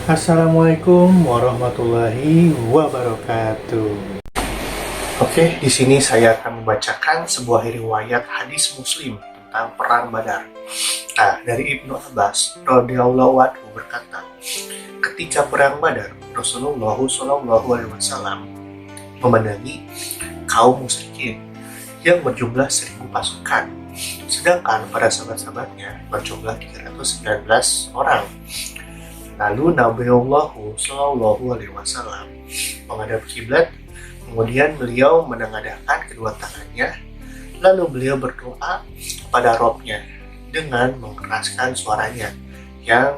Assalamualaikum warahmatullahi wabarakatuh. Oke, di sini saya akan membacakan sebuah riwayat hadis Muslim tentang perang Badar. Nah, dari Ibnu Abbas radhiyallahu anhu berkata, ketika perang Badar, Rasulullah Shallallahu alaihi wasallam memenangi kaum musyrikin yang berjumlah 1.000 pasukan, sedangkan para sahabat-sahabatnya berjumlah 319 orang. Lalu Nabiullah Shallallahu Alaihi Wasallam menghadap kiblat, kemudian beliau menengadahkan kedua tangannya, lalu beliau berdoa pada Robnya dengan mengeraskan suaranya, yang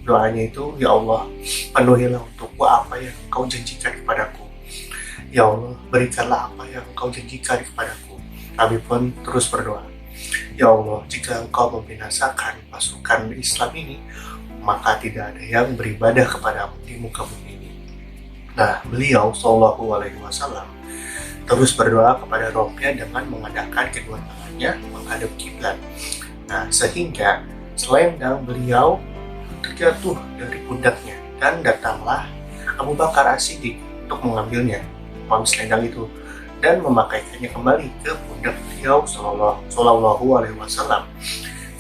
doanya itu, ya Allah, penuhilah untukku apa yang Engkau janjikan kepadaku. Ya Allah, berikanlah apa yang Engkau janjikan kepadaku. Nabi pun terus berdoa, ya Allah, jika Engkau membinasakan pasukan Islam ini, maka tidak ada yang beribadah kepadamu di muka bumi ini. Nah, beliau Shallallahu Alaihi Wasallam terus berdoa kepada Robnya dengan mengadakan kedua tangannya menghadap kiblat. Nah, sehingga selendang beliau terjatuh dari pundaknya dan datanglah Abu Bakar As-Siddiq untuk mengambilnya, selendang itu, dan memakaikannya kembali ke pundak beliau Shallallahu Alaihi Wasallam.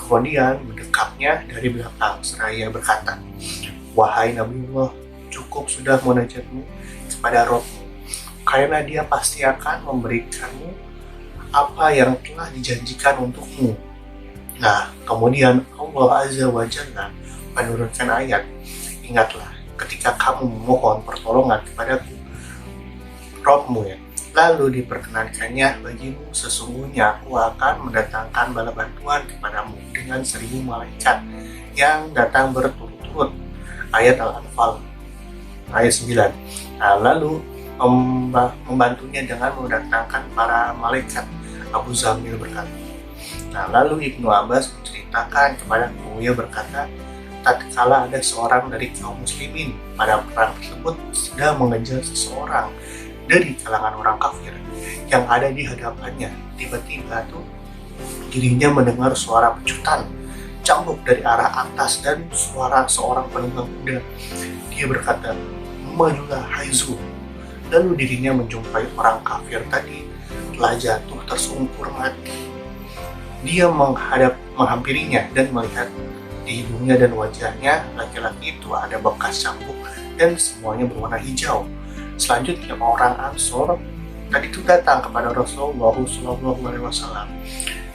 Kemudian mendekapnya dari belakang seraya berkata, wahai Nabiullah, cukup sudah munajatmu kepada Rabbmu, karena dia pasti akan memberikanmu apa yang telah dijanjikan untukmu. Nah, kemudian Allah Azza wa Jalla menurunkan ayat, ingatlah ketika kamu memohon pertolongan kepadaku, Rabbmu ya, lalu diperkenankannya bagimu, sesungguhnya aku akan mendatangkan bala bantuan kepadamu dengan 1.000 malaikat yang datang berturut-turut. Ayat Al-Anfal ayat 9. Nah, lalu membantunya dengan mendatangkan para malaikat. Abu Zamil berkata. Nah, lalu Ibnu Abbas menceritakan kepadaku, ia berkata, tatkala ada seorang dari kaum muslimin pada perang tersebut sedang mengejar seseorang dari kalangan orang kafir yang ada di hadapannya, tiba-tiba tuh dirinya mendengar suara pecutan cambuk dari arah atas dan suara seorang penunggang kuda. Dia berkata, majulah Haizu. Lalu dirinya menjumpai orang kafir tadi telah jatuh tersungkur mati. Dia menghampirinya dan melihat di hidungnya dan wajahnya laki-laki itu ada bekas cambuk dan semuanya berwarna hijau. Selanjutnya orang Ansor tadi itu datang kepada Rasulullah SAW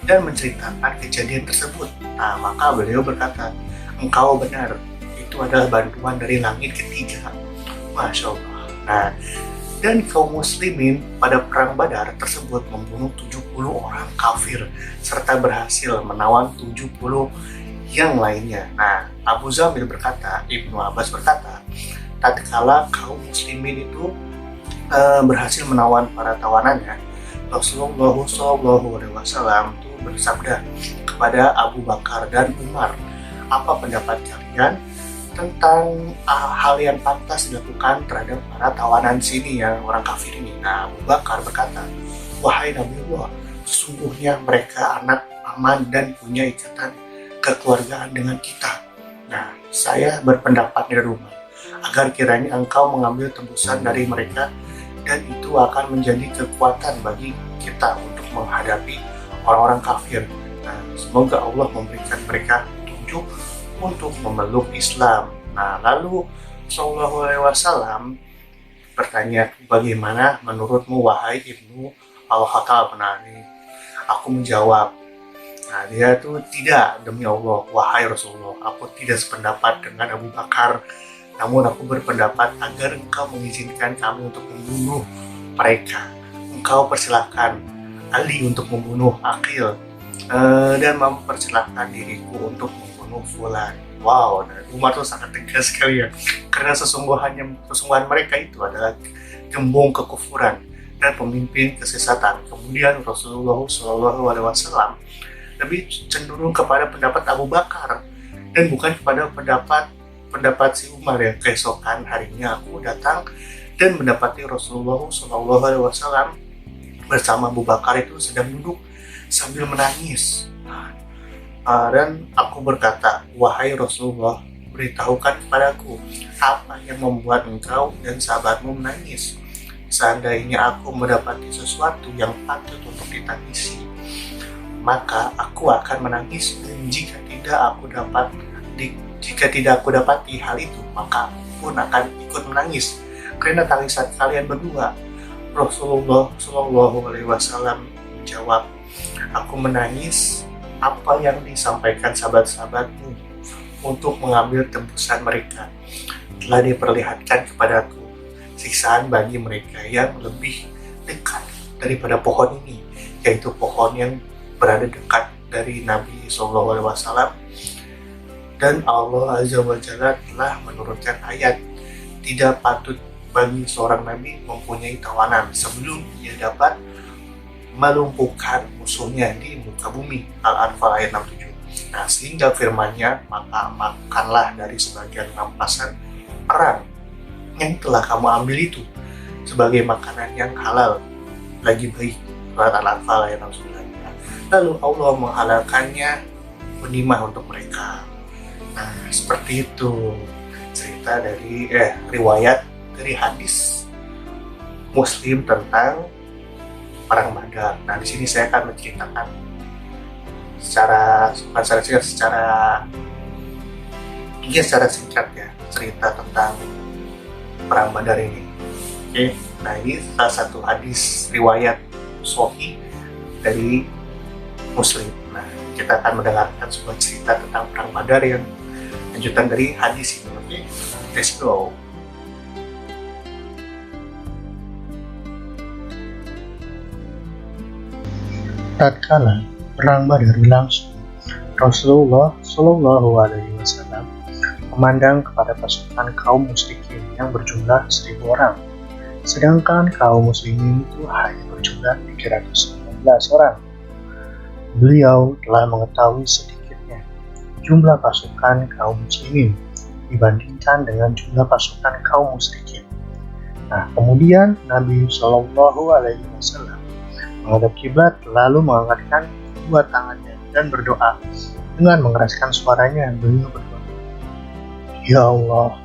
dan menceritakan kejadian tersebut. Nah, maka beliau berkata, engkau benar, itu adalah bantuan dari langit ketiga. Masya Allah. Nah, dan kaum muslimin pada perang Badar tersebut membunuh 70 orang kafir serta berhasil menawan 70 yang lainnya. Nah, Abu Zamil berkata, Ibnu Abbas berkata, tatkala kaum muslimin itu berhasil menawan para tawanannya, Rasulullah SAW itu bersabda kepada Abu Bakar dan Umar, apa pendapat kalian tentang hal yang pantas dilakukan terhadap para tawanan sini yang orang kafir ini? Nah, Abu Bakar berkata, wahai Nabiullah, sesungguhnya mereka anak aman dan punya ikatan kekeluargaan dengan kita. Nah, saya berpendapat di rumah agar kiranya engkau mengambil tebusan dari mereka, dan itu akan menjadi kekuatan bagi kita untuk menghadapi orang-orang kafir. Nah, semoga Allah memberikan mereka petunjuk untuk memeluk Islam. Nah, lalu Shallallahu Alaihi Wasallam bertanya, bagaimana menurutmu wahai Ibnu Al-Khattab? Nah, ini aku menjawab, nah, dia itu tidak, demi Allah, wahai Rasulullah, aku tidak sependapat dengan Abu Bakar, namun aku berpendapat agar engkau mengizinkan kami untuk membunuh mereka. Engkau persilahkan Ali untuk membunuh Aqil, dan mempersilahkan diriku untuk membunuh Fulan. Wow, dan Umar itu sangat tegas sekali ya, karena sesungguhan mereka itu adalah gembong kekufuran dan pemimpin kesesatan. Kemudian Rasulullah SAW lebih cenderung kepada pendapat Abu Bakar dan bukan kepada pendapat si Umar ya. Keesokan harinya aku datang dan mendapati Rasulullah SAW bersama Abu Bakar itu sedang duduk sambil menangis. Dan aku berkata, wahai Rasulullah, beritahukan kepadaku apa yang membuat engkau dan sahabatmu menangis. Seandainya aku mendapati sesuatu yang patut untuk ditangisi, maka aku akan menangis, dan jika tidak aku dapati hal itu, maka aku pun akan ikut menangis karena tangisan kalian berdua. Rasulullah Shallallahu Alaihi Wasallam menjawab, aku menangis apa yang disampaikan sahabat-sahabatmu untuk mengambil tebusan mereka. Telah diperlihatkan kepadaku siksaan bagi mereka yang lebih dekat daripada pohon ini, yaitu pohon yang berada dekat dari Nabi Shallallahu Alaihi Wasallam. Dan Allah Azza wa Jalla telah menurunkan ayat, tidak patut bagi seorang nabi mempunyai tawanan sebelum ia dapat melumpuhkan musuhnya di muka bumi. Al-Anfal ayat 67. Nah, sehingga firman-Nya, maka makanlah dari sebagian rampasan perang yang telah kamu ambil itu sebagai makanan yang halal lagi baik. Surat Al-Anfal ayat 69. Lalu Allah menghalalkannya ghanimah untuk mereka. Nah, seperti itu cerita dari riwayat dari hadis Muslim tentang perang Badar. Nah, di sini saya akan menceritakan secara singkat ya, cerita tentang perang Badar ini. Oke, nah ini salah satu hadis riwayat Sahih dari Muslim. Nah, kita akan mendengarkan sebuah cerita tentang perang Badar yang lanjutan dari hadis ini. Oke, let's go. Tatkala perang Badar berlangsung, Rasulullah Shallallahu Alaihi Wasallam memandang kepada pasukan kaum musyrikin yang berjumlah 1.000 orang, sedangkan kaum muslimin itu hanya berjumlah 319 orang. Beliau telah mengetahui sedikitnya jumlah pasukan kaum muslimin dibandingkan dengan jumlah pasukan kaum musyrikin. Nah, kemudian Nabi Shallallahu Alaihi Wasallam menghadap kiblat, lalu mengangkatkan kedua tangannya dan berdoa. Dengan mengeraskan suaranya, beliau berdoa, ya Allah,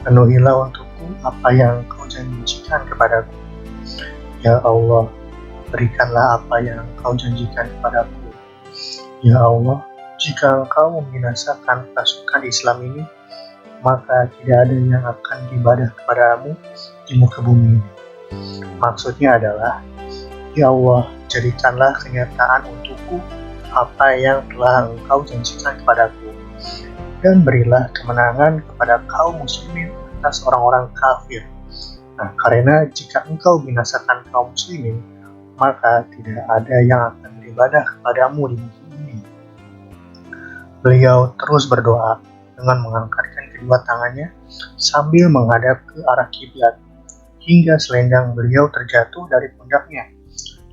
penuhilah untukku apa yang Kau janjikan kepadaku. Ya Allah, berikanlah apa yang Kau janjikan kepadaku. Ya Allah, jika Engkau membinasakan pasukan Islam ini, maka tidak ada yang akan beribadah kepadamu di muka bumi ini. Maksudnya adalah, ya Allah, jadikanlah kenyataan untukku apa yang telah Engkau janjikan kepadaku, dan berilah kemenangan kepada kaum muslimin atas orang-orang kafir. Nah, karena jika Engkau binasakan kaum muslimin, maka tidak ada yang akan beribadah kepadamu di muka bumi. Beliau terus berdoa dengan mengangkatkan kedua tangannya sambil menghadap ke arah kiblat, hingga selendang beliau terjatuh dari pundaknya.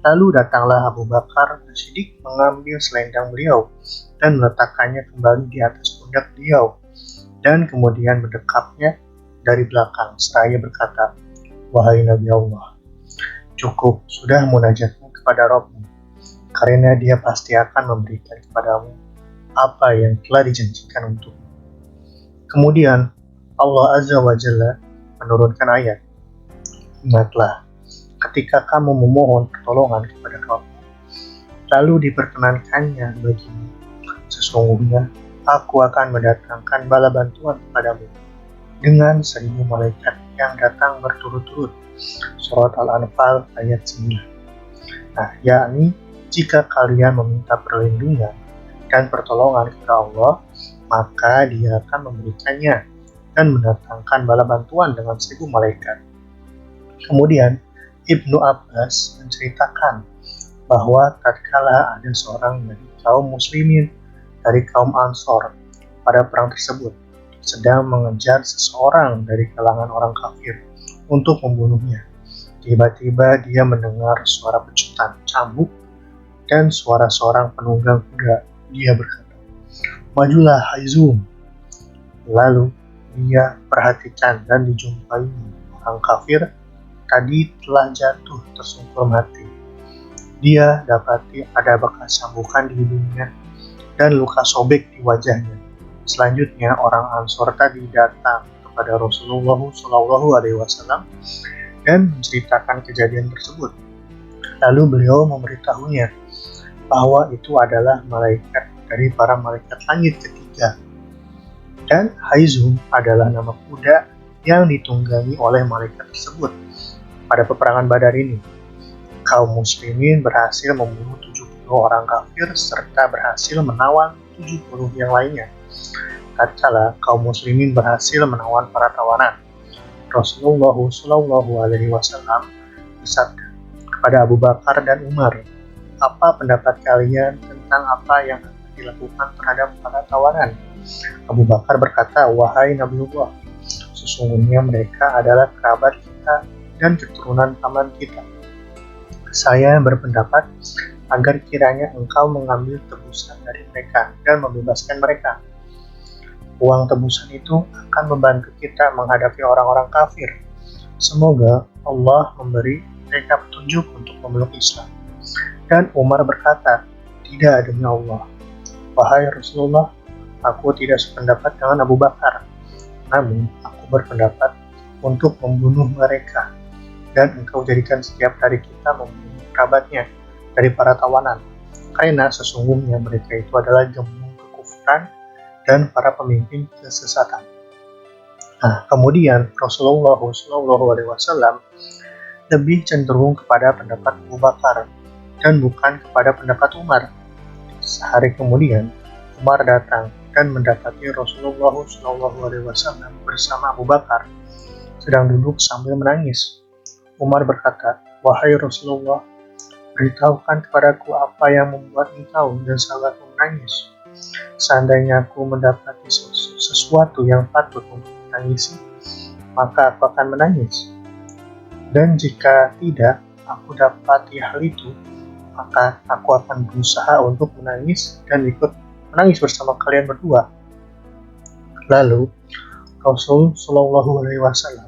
Lalu datanglah Abu Bakar As-Siddiq mengambil selendang beliau dan meletakkannya kembali di atas pundak beliau, dan kemudian mendekapnya dari belakang seraya berkata, wahai Nabi Allah, cukup sudah munajatmu kepada Rabbmu, karena Dia pasti akan memberikan kepadamu apa yang telah dijanjikan untukmu. Kemudian Allah Azza wa Jalla menurunkan ayat, ingatlah ketika kamu memohon pertolongan kepada Rabbmu, lalu diperkenankannya bagimu, sesungguhnya aku akan mendatangkan bala bantuan kepadamu dengan 1.000 malaikat yang datang berturut-turut. Surat Al-Anfal ayat 9. Nah, yakni jika kalian meminta perlindungan dan pertolongan kepada Allah, maka Dia akan memberikannya dan mendatangkan bala bantuan dengan 1.000 malaikat. Kemudian Ibnu Abbas menceritakan bahwa tatkala ada seorang dari kaum muslimin dari kaum Ansor pada perang tersebut sedang mengejar seseorang dari kalangan orang kafir untuk membunuhnya, tiba-tiba dia mendengar suara pecutan cambuk dan suara seorang penunggang kuda. Dia berkata, majulah hai Zum. Lalu dia perhatikan dan dijumpai orang kafir tadi telah jatuh tersungkur mati. Dia dapati ada bekas cambukan di hidungnya dan luka sobek di wajahnya, Selanjutnya orang Ansor tadi datang kepada Rasulullah SAW dan menceritakan kejadian tersebut. Lalu beliau memberitahunya bahwa itu adalah malaikat dari para malaikat langit ketiga. Dan Haizum adalah nama kuda yang ditunggangi oleh malaikat tersebut. Pada peperangan Badar ini, kaum muslimin berhasil membunuh 70 orang kafir serta berhasil menawan 70 yang lainnya. Tatkala kaum muslimin berhasil menawan para tawanan, Rasulullah SAW bersabda kepada Abu Bakar dan Umar, "Apa pendapat kalian tentang apa yang akan dilakukan terhadap para tawanan?" Abu Bakar berkata, "Wahai Nabiullah, sesungguhnya mereka adalah kerabat kita dan keturunan paman kita. Saya berpendapat agar kiranya engkau mengambil tebusan dari mereka dan membebaskan mereka. Uang tebusan itu akan membantu kita menghadapi orang-orang kafir. Semoga Allah memberi mereka petunjuk untuk memeluk Islam." Dan Umar berkata, "Tidak, demi Allah, wahai Rasulullah, aku tidak sependapat dengan Abu Bakar. Namun, aku berpendapat untuk membunuh mereka, dan engkau jadikan setiap dari kita membunuh kerabatnya dari para tawanan, karena sesungguhnya mereka itu adalah gembung kekufuran dan para pemimpin kesesatan." Nah, kemudian Rasulullah SAW lebih cenderung kepada pendapat Abu Bakar dan bukan kepada pendapat Umar. Sehari kemudian, Umar datang dan mendapati Rasulullah SAW bersama Abu Bakar sedang duduk sambil menangis. Umar berkata, "Wahai Rasulullah, beritahukan kepadaku apa yang membuat engkau dan sahabatmu menangis. Seandainya aku mendapati sesuatu yang patut untuk menangisi, maka aku akan menangis. Dan jika tidak aku dapati hal itu, maka aku akan berusaha untuk menangis dan ikut menangis bersama kalian berdua." Lalu Rasul SAW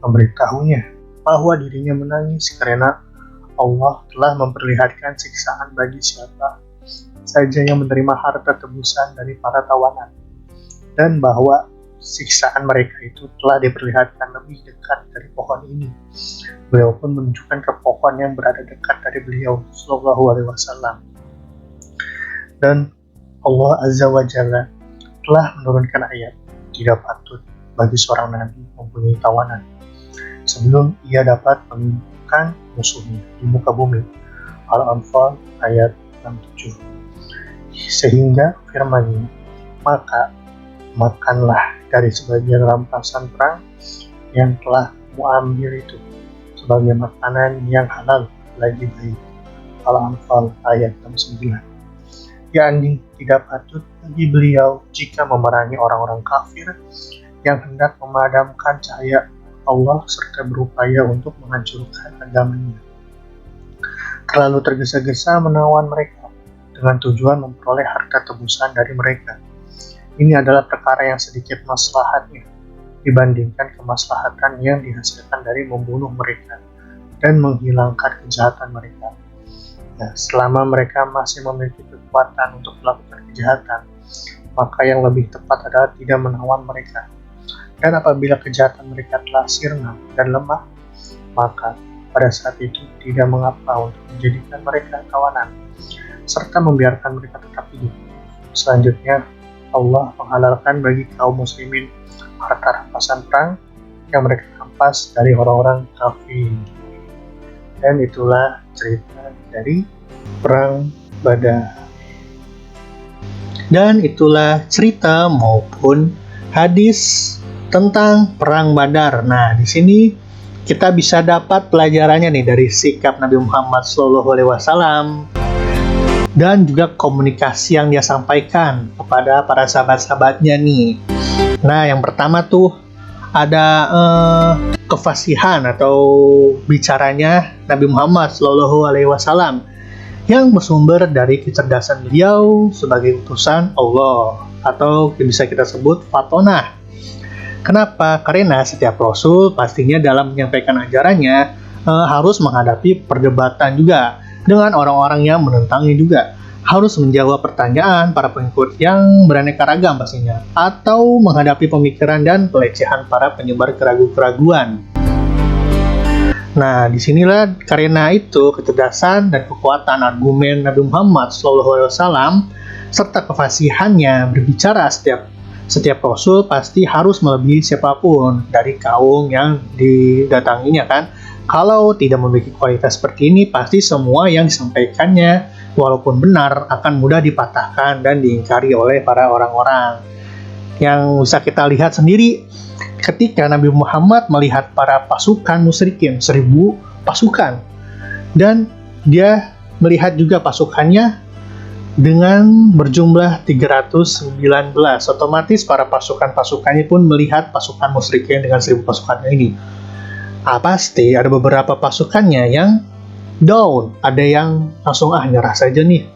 memberitahunya bahwa dirinya menangis karena Allah telah memperlihatkan siksaan bagi siapa saja yang menerima harta tebusan dari para tawanan, dan bahwa siksaan mereka itu telah diperlihatkan lebih dekat dari pohon ini. Beliau pun menunjukkan ke pohon yang berada dekat dari beliau SAW. Dan Allah Azza wa Jalla telah menurunkan ayat, "Tidak patut bagi seorang nabi mempunyai tawanan sebelum ia dapat menundukkan musuhnya di muka bumi." Al-Anfal ayat 67. Sehingga firman-Nya, "Maka makanlah dari sebagian rampasan perang yang telah ambil itu sebagai makanan yang halal lagi baik." Al-Anfal ayat 69. Yakni tidak patut bagi beliau jika memerangi orang-orang kafir yang hendak memadamkan cahaya Allah serta berupaya untuk menghancurkan agamanya. Terlalu tergesa-gesa menawan mereka dengan tujuan memperoleh harta tebusan dari mereka. Ini adalah perkara yang sedikit maslahatnya dibandingkan kemaslahatan yang dihasilkan dari membunuh mereka dan menghilangkan kejahatan mereka. Nah, selama mereka masih memiliki kekuatan untuk melakukan kejahatan, maka yang lebih tepat adalah tidak menawan mereka. Dan apabila kejahatan mereka telah sirna dan lemah, maka pada saat itu tidak mengapa untuk menjadikan mereka tawanan, serta membiarkan mereka tetap hidup. Selanjutnya, Allah menghalalkan bagi kaum muslimin harta rampasan perang yang mereka rampas dari orang-orang kafir. Dan itulah cerita dari Perang Badar. Dan itulah cerita maupun hadis tentang Perang Badar. Nah, di sini kita bisa dapat pelajarannya nih dari sikap Nabi Muhammad SAW dan juga komunikasi yang dia sampaikan kepada para sahabat-sahabatnya nih. Nah, yang pertama tuh ada kefasihan atau bicaranya Nabi Muhammad SAW yang bersumber dari kecerdasan beliau sebagai utusan Allah, atau bisa kita sebut fatonah. Kenapa? Karena setiap rasul pastinya dalam menyampaikan ajarannya harus menghadapi perdebatan juga dengan orang-orang yang menentangnya juga. harus menjawab pertanyaan para pengikut yang beraneka ragam pastinya, atau menghadapi pemikiran dan pelecehan para penyebar keraguan-keraguan. Nah, disinilah karena itu kecerdasan dan kekuatan argumen Nabi Muhammad SAW serta kefasihannya berbicara setiap rasul pasti harus melebihi siapapun dari kaum yang didatanginya kan. Kalau tidak memiliki kualitas seperti ini, pasti semua yang disampaikannya walaupun benar akan mudah dipatahkan dan diingkari oleh para orang-orang. Yang bisa kita lihat sendiri ketika Nabi Muhammad melihat para pasukan musyrikin, 1000 pasukan, dan dia melihat juga pasukannya dengan berjumlah 319. Otomatis para pasukannya pun melihat pasukan musyrikin dengan 1000 pasukannya ini. Pasti ada beberapa pasukannya yang down, ada yang langsung nyerah saja nih.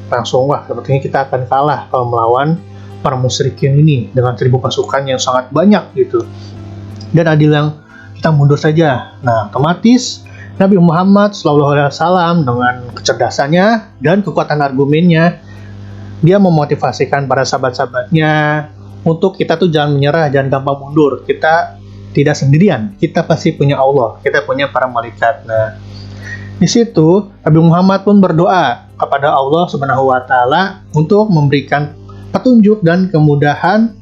Langsung sepertinya kita akan kalah kalau melawan para musyrikin ini dengan 1000 pasukan yang sangat banyak gitu. Dan ada yang kita mundur saja. Nah, otomatis Nabi Muhammad SAW dengan kecerdasannya dan kekuatan argumennya, dia memotivasikan para sahabat-sahabatnya untuk kita tuh jangan menyerah, jangan gampang mundur. Kita tidak sendirian, kita pasti punya Allah, kita punya para malaikat. Nah, di situ Nabi Muhammad pun berdoa kepada Allah Subhanahu wa taala untuk memberikan petunjuk dan kemudahan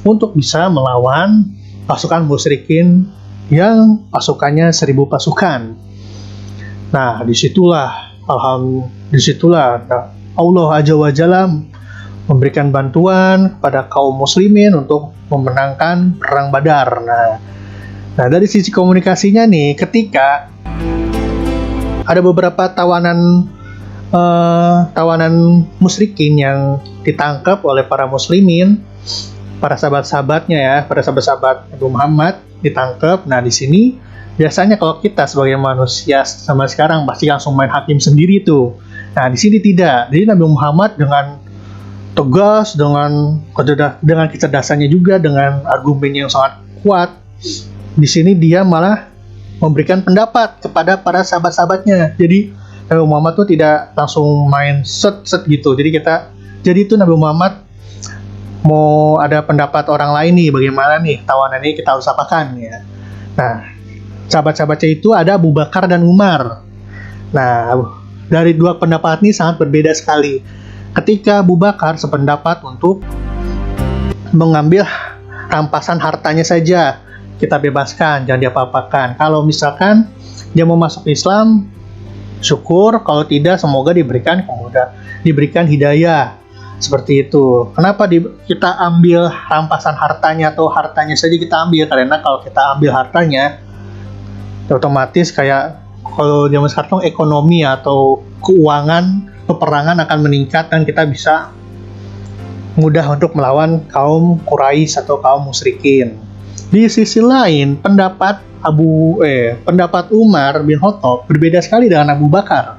untuk bisa melawan pasukan musyrikin yang pasukannya 1000 pasukan. Nah, disitulah Allah Azza wa Jalla memberikan bantuan kepada kaum muslimin untuk memenangkan perang Badar. Nah, dari sisi komunikasinya nih, ketika ada beberapa tawanan musyrikin yang ditangkap oleh para muslimin, para sahabat-sahabatnya ya, para sahabat-sahabat Nabi Muhammad ditangkap. Nah, di sini biasanya kalau kita sebagai manusia sama sekarang pasti langsung main hakim sendiri tuh. Nah, di sini tidak. Jadi Nabi Muhammad dengan tegas, dengan kecerdasannya juga, dengan argumen yang sangat kuat, di sini dia malah memberikan pendapat kepada para sahabat-sahabatnya. Jadi Nabi Muhammad tuh tidak langsung main set gitu. Jadi itu Nabi Muhammad mau ada pendapat orang lain nih, bagaimana nih tawanan ini kita harus apakan ya. Nah, sahabat-sahabatnya itu ada Abu Bakar dan Umar. Nah, dari dua pendapat ini sangat berbeda sekali. Ketika Abu Bakar sependapat untuk mengambil rampasan hartanya saja, kita bebaskan, jangan diapa-apakan. Kalau misalkan dia mau masuk Islam, syukur. Kalau tidak, semoga diberikan hidayah. Seperti itu. Kenapa kita ambil rampasan hartanya atau hartanya saja kita ambil? Karena kalau kita ambil hartanya, otomatis kayak kalau zaman sekarang ekonomi atau keuangan peperangan akan meningkat dan kita bisa mudah untuk melawan kaum Quraisy atau kaum musyrikin. Di sisi lain, pendapat Umar bin Khattab berbeda sekali dengan Abu Bakar.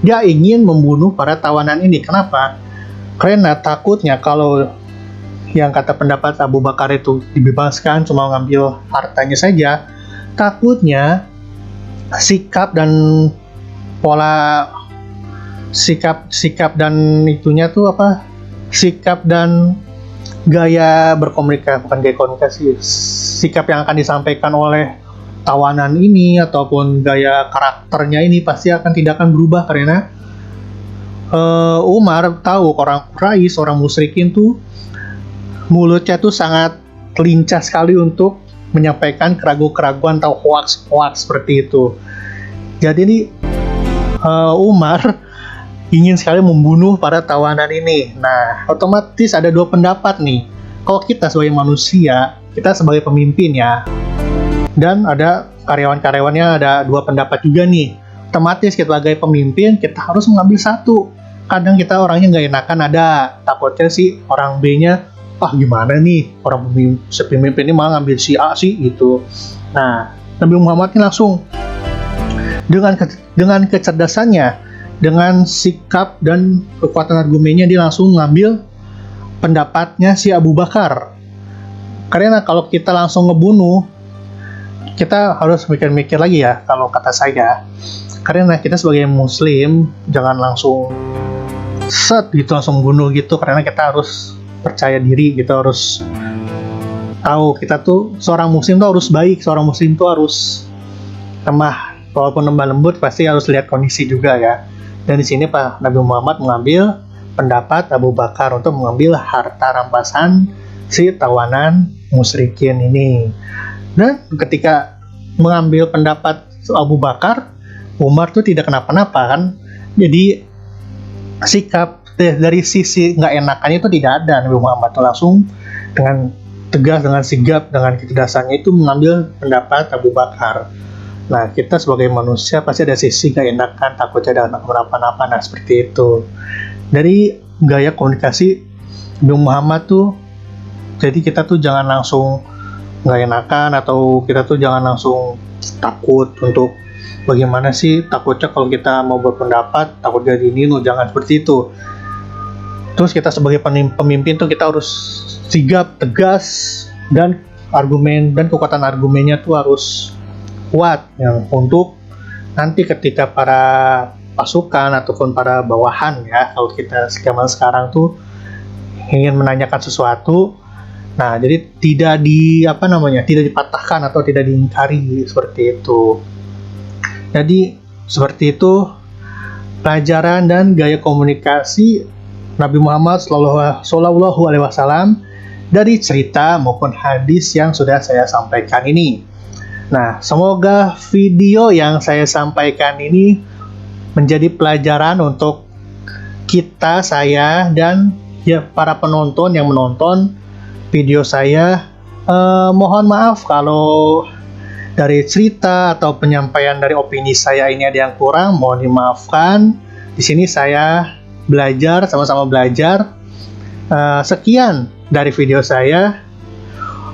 Dia ingin membunuh para tawanan ini. Kenapa? Karena takutnya kalau yang kata pendapat Abu Bakar itu dibebaskan cuma ngambil hartanya saja, takutnya sikap dan pola sikap dan itunya tuh sikap dan gaya berkomunikasi, bukan gaya komunikasi, sikap yang akan disampaikan oleh tawanan ini ataupun gaya karakternya ini pasti tidak akan berubah. Karena Umar tahu orang Quraisy, orang musyrikin tuh mulutnya tuh sangat lincah sekali untuk menyampaikan keraguan-keraguan atau hoax seperti itu. Jadi ini Umar ingin sekali membunuh para tawanan ini. Nah, otomatis ada dua pendapat nih. Kalau kita sebagai manusia, kita sebagai pemimpin ya, dan ada karyawan-karyawannya, ada dua pendapat juga nih. Otomatis kita sebagai pemimpin, kita harus mengambil satu. Kadang kita orangnya nggak enakan, takutnya sih orang B-nya, gimana nih, orang pemimpin ini malah ngambil si A sih gitu. Nah, Nabi Muhammad ini langsung dengan kecerdasannya, dengan sikap dan kekuatan argumennya, dia langsung ngambil pendapatnya si Abu Bakar. Karena kalau kita langsung ngebunuh, kita harus mikir-mikir lagi ya, kalau kata saya. Karena kita sebagai muslim, jangan langsung set gitu langsung bunuh gitu, karena kita harus percaya diri, kita harus tahu kita tuh seorang muslim tuh harus baik, seorang muslim tuh harus lemah, walaupun lemah lembut pasti harus lihat kondisi juga ya. Dan di sini Pak Nabi Muhammad mengambil pendapat Abu Bakar untuk mengambil harta rampasan si tawanan musyrikin ini. Dan ketika mengambil pendapat Abu Bakar, Umar tuh tidak kenapa-napa kan. Jadi sikap dari sisi nggak enakannya itu tidak ada. Nabi Muhammad tuh langsung dengan tegas, dengan sigap, dengan kecerdasannya itu mengambil pendapat Abu Bakar. Nah, kita sebagai manusia pasti ada sisi gak enakan, takutnya ada kenapa-napa, nah seperti itu. Dari gaya komunikasi Nabi Muhammad tuh, jadi kita tuh jangan langsung gak enakan, atau kita tuh jangan langsung takut untuk bagaimana sih, takutnya kalau kita mau berpendapat, takut jadi ini, jangan seperti itu. Terus kita sebagai pemimpin tuh kita harus sigap, tegas, dan argumen dan kekuatan argumennya tuh harus kuat yang untuk nanti ketika para pasukan ataupun para bawahan ya, kalau kita zaman sekarang tuh ingin menanyakan sesuatu, nah jadi tidak tidak dipatahkan atau tidak diingkari seperti itu. Jadi seperti itu pelajaran dan gaya komunikasi Nabi Muhammad Shallallahu Alaihi Wasallam dari cerita maupun hadis yang sudah saya sampaikan ini. Nah, semoga video yang saya sampaikan ini menjadi pelajaran untuk kita, saya, dan ya para penonton yang menonton video saya. Mohon maaf kalau dari cerita atau penyampaian dari opini saya ini ada yang kurang, mohon dimaafkan. Di sini saya belajar, sama-sama belajar. Sekian dari video saya.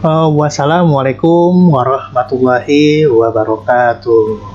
Wassalamualaikum warahmatullahi wabarakatuh.